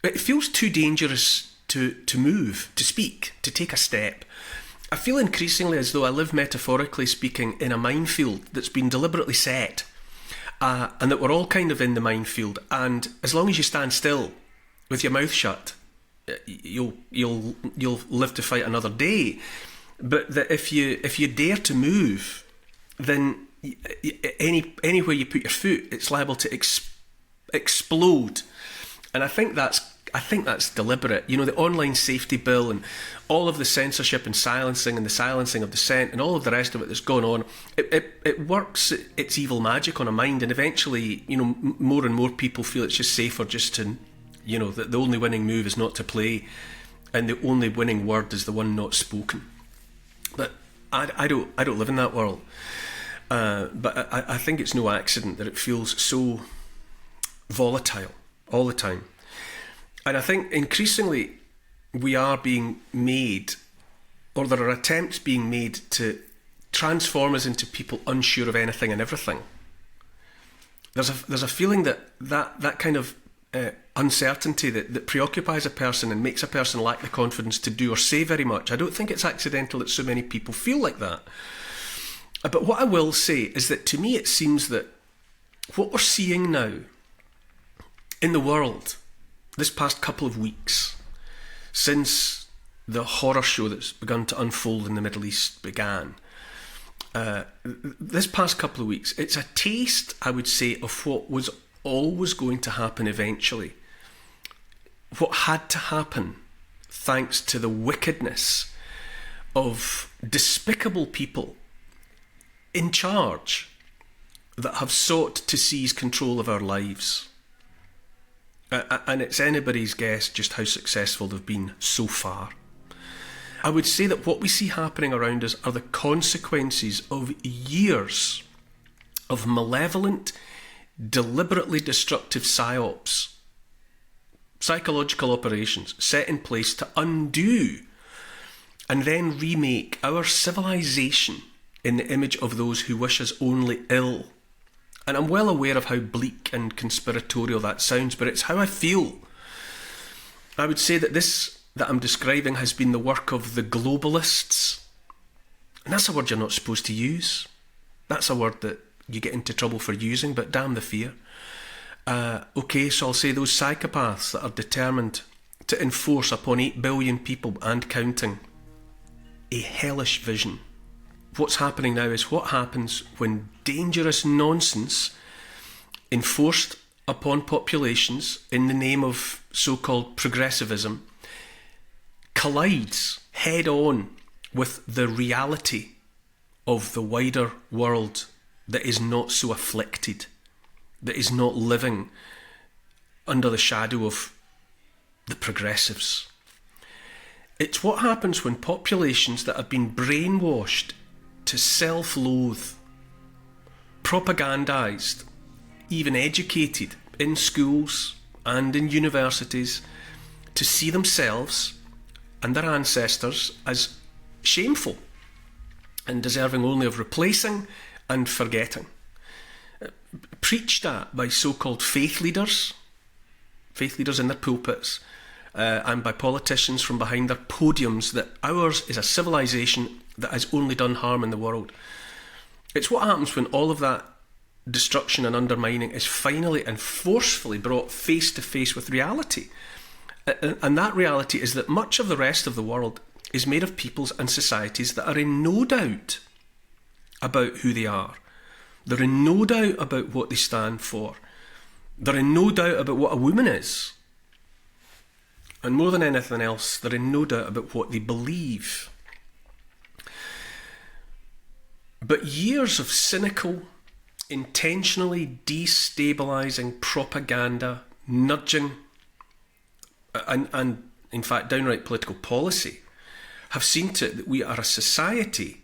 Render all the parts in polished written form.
It feels too dangerous to move, to speak, to take a step. I feel increasingly as though I live, metaphorically speaking, in a minefield that's been deliberately set, and that we're all kind of in the minefield. And as long as you stand still with your mouth shut, you'll live to fight another day. But that if you dare to move, then anywhere you put your foot, it's liable to explode. And I think that's deliberate. You know, the online safety bill and all of the censorship and the silencing of dissent and all of the rest of it that's gone on, it works its evil magic on a mind, and eventually, you know, more and more people feel it's just safer just to, you know, that the only winning move is not to play, and the only winning word is the one not spoken. But I don't live in that world. But I think it's no accident that it feels so volatile all the time. And I think increasingly we are being made, or there are attempts being made to transform us into people unsure of anything and everything. There's a feeling that kind of uncertainty that preoccupies a person and makes a person lack the confidence to do or say very much. I don't think it's accidental that so many people feel like that. But what I will say is that to me it seems that what we're seeing now in the world this past couple of weeks, since the horror show that's begun to unfold in the Middle East began, this past couple of weeks, it's a taste, I would say, of what was always going to happen eventually. What had to happen thanks to the wickedness of despicable people in charge that have sought to seize control of our lives. And it's anybody's guess just how successful they've been so far. I would say that what we see happening around us are the consequences of years of malevolent, deliberately destructive psyops, psychological operations set in place to undo and then remake our civilization in the image of those who wish us only ill. And I'm well aware of how bleak and conspiratorial that sounds, but it's how I feel. I would say that this that I'm describing has been the work of the globalists. And that's a word you're not supposed to use. That's a word that you get into trouble for using, but damn the fear. Okay, so I'll say those psychopaths that are determined to enforce upon 8 billion people and counting a hellish vision. What's happening now is what happens when dangerous nonsense enforced upon populations in the name of so-called progressivism collides head-on with the reality of the wider world that is not so afflicted, that is not living under the shadow of the progressives. It's what happens when populations that have been brainwashed to self-loathe, propagandised, even educated in schools and in universities to see themselves and their ancestors as shameful and deserving only of replacing and forgetting. Preached at by so-called faith leaders in their pulpits, and by politicians from behind their podiums, that ours is a civilization that has only done harm in the world. It's what happens when all of that destruction and undermining is finally and forcefully brought face to face with reality. And that reality is that much of the rest of the world is made of peoples and societies that are in no doubt about who they are. They're in no doubt about what they stand for. They're in no doubt about what a woman is. And more than anything else, they're in no doubt about what they believe. But years of cynical, intentionally destabilising propaganda, nudging, and in fact downright political policy have seen to it that we are a society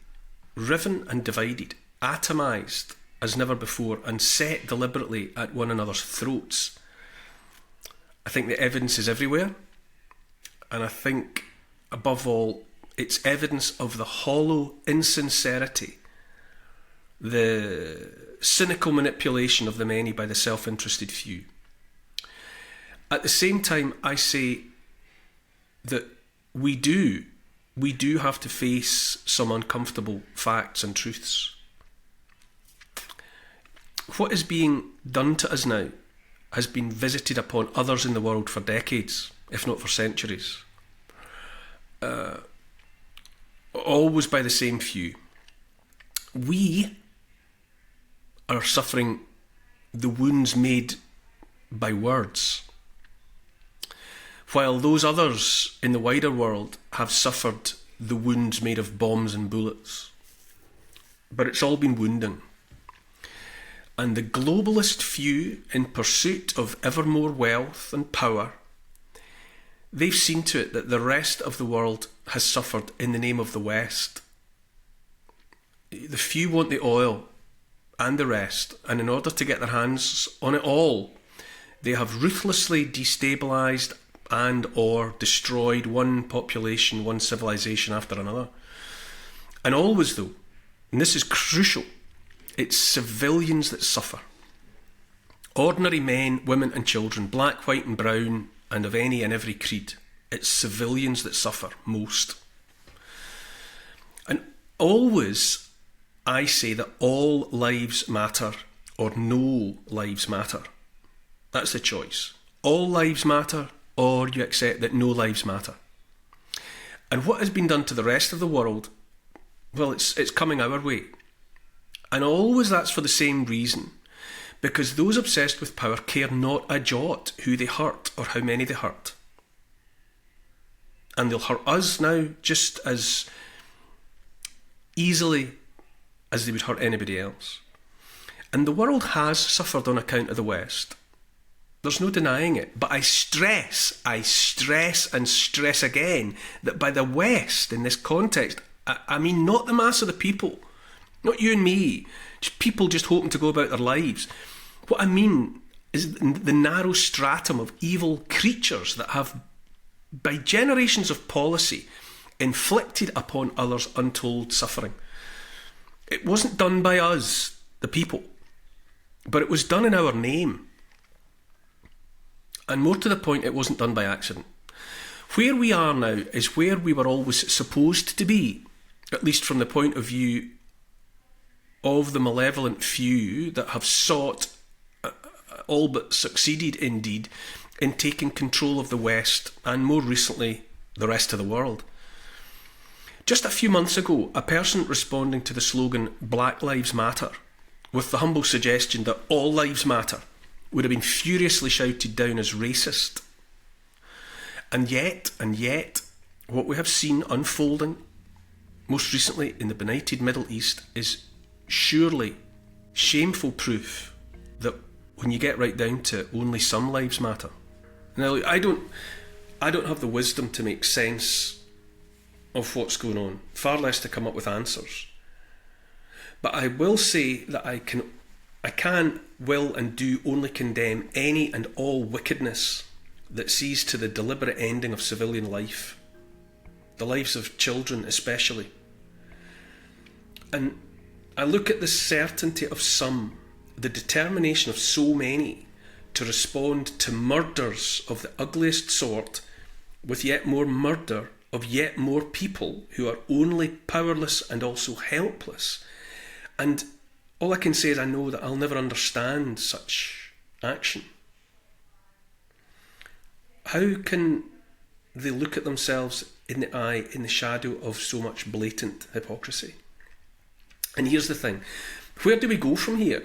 riven and divided, atomised as never before, and set deliberately at one another's throats. I think the evidence is everywhere, and I think above all it's evidence of the hollow insincerity, the cynical manipulation of the many by the self-interested few. At the same time, I say that we do have to face some uncomfortable facts and truths. What is being done to us now has been visited upon others in the world for decades, if not for centuries. Always by the same few. We are suffering the wounds made by words, while those others in the wider world have suffered the wounds made of bombs and bullets. But it's all been wounding. And the globalist few, in pursuit of ever more wealth and power, they've seen to it that the rest of the world has suffered in the name of the West. The few want the oil and the rest, and in order to get their hands on it all, they have ruthlessly destabilised and or destroyed one population, one civilization after another. And always though, and this is crucial, it's civilians that suffer. Ordinary men, women and children, black, white and brown, and of any and every creed. It's civilians that suffer most. And always I say that all lives matter or no lives matter. That's the choice. All lives matter, or you accept that no lives matter. And what has been done to the rest of the world, well, it's coming our way. And always that's for the same reason. Because those obsessed with power care not a jot who they hurt or how many they hurt. And they'll hurt us now just as easily as they would hurt anybody else. And the world has suffered on account of the West. There's no denying it. But I stress and stress again that by the West in this context, I mean not the mass of the people, not you and me, just people just hoping to go about their lives. What I mean is the narrow stratum of evil creatures that have, by generations of policy, inflicted upon others untold suffering. It wasn't done by us, the people, but it was done in our name. And more to the point, it wasn't done by accident. Where we are now is where we were always supposed to be, at least from the point of view of the malevolent few that have sought, all but succeeded indeed, in taking control of the West and more recently the rest of the world. Just a few months ago, a person responding to the slogan Black Lives Matter with the humble suggestion that all lives matter would have been furiously shouted down as racist. And yet, what we have seen unfolding most recently in the benighted Middle East is surely shameful proof that when you get right down to it, only some lives matter. Now, I don't have the wisdom to make sense of what's going on, far less to come up with answers. But I will say that I can, will and do only condemn any and all wickedness that sees to the deliberate ending of civilian life, the lives of children especially. And I look at the certainty of some, the determination of so many to respond to murders of the ugliest sort with yet more murder of yet more people who are only powerless and also helpless. And all I can say is I know that I'll never understand such action. How can they look at themselves in the eye, in the shadow of so much blatant hypocrisy? And here's the thing, where do we go from here?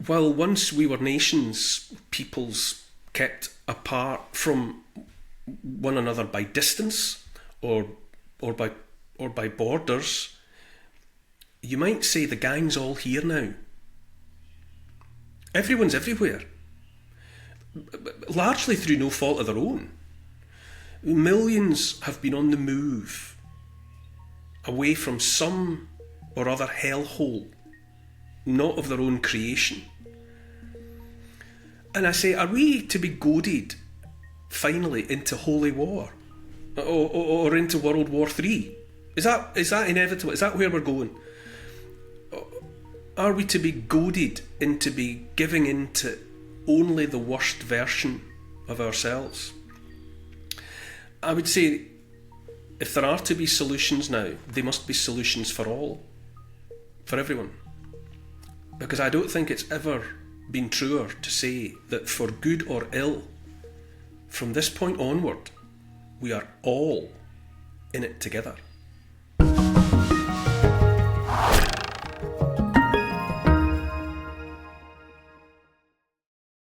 While once we were nations, peoples kept apart from one another by distance or by borders, you might say the gang's all here now. Everyone's everywhere, largely through no fault of their own. Millions have been on the move away from some or other hellhole, not of their own creation. And I say, are we to be goaded finally into holy war or into World War III? Is that inevitable? Is that where we're going? Are we to be goaded into be giving into only the worst version of ourselves. I would say, if there are to be solutions now, they must be solutions for all, for everyone. Because I don't think it's ever been truer to say that for good or ill, from this point onward, we are all in it together.